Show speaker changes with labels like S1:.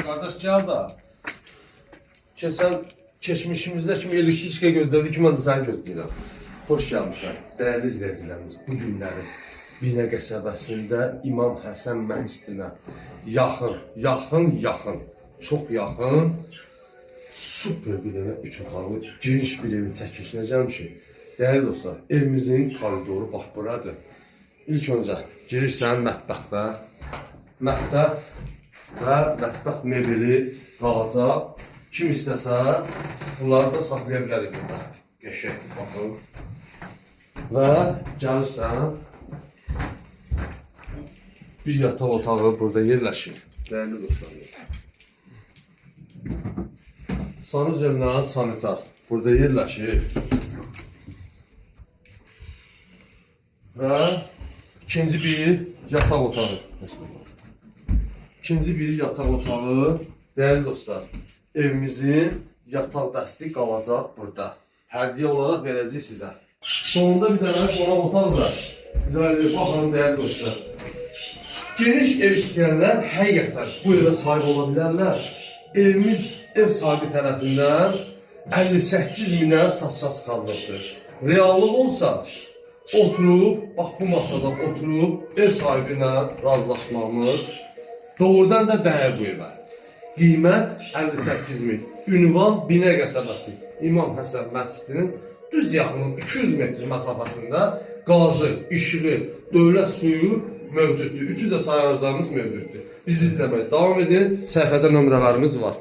S1: Qardaş gəl da. Keçən keçmişimizdə kimi elektrika gözlədik ki, mən də səni gözləyirəm. Xoş gəlmişsən, dəyərli izləyicilərimiz. Bu günləri Binə qəsəbəsində İmam Həsən məscidinə yaxın, çox yaxın, super bir dənə 3 otaqlı, geniş bir evin çəkilişinə gəlmişik. Dəyərli dostlar, evimizin koridoru bax buradır. İlk öncə girirsən mətbəxdə. Mətbəx və mətbəx mebeli qalacaq. Kim istəsə, bunları da saxlaya bilərik burada. Qəşəkdir, baxın. Və gəlirsən, bir yataq otağı burada yerləşir. Dəyərli dostlar. Sanuzemdən sanitar burada yerləşir. Və ikinci bir yataq otağı. İkinci bir yataq otağı. Dəyərli dostlar, evimizin yataq dəsti qalacaq burada. Hədiyyə olaraq verəcək sizə. Sonunda bir dənə qonaq otaq da bizə baxın, dəyərli dostlar. Geniş ev istəyənlər həqiqətən bu evə sahib ola bilərlər. Evimiz ev sahibi tərəfindən 58 minə satışa çıxarılıbdır. Reallıq olsa, oturub, bax bu masada oturub, ev sahibi ilə razılaşmamız doğrudan da dəyər bu evə. Qiymət 58 min. Ünvan Binə qəsəbəsi İmam Həsən məscidinin düz yaxının 200 metr məsafəsində qazı, işığı, dövlət suyu mövcuddur. Üçü də sayarlarımız mövcuddur. Bizi izləməyə davam edin. Səhifədə nömrələrimiz var.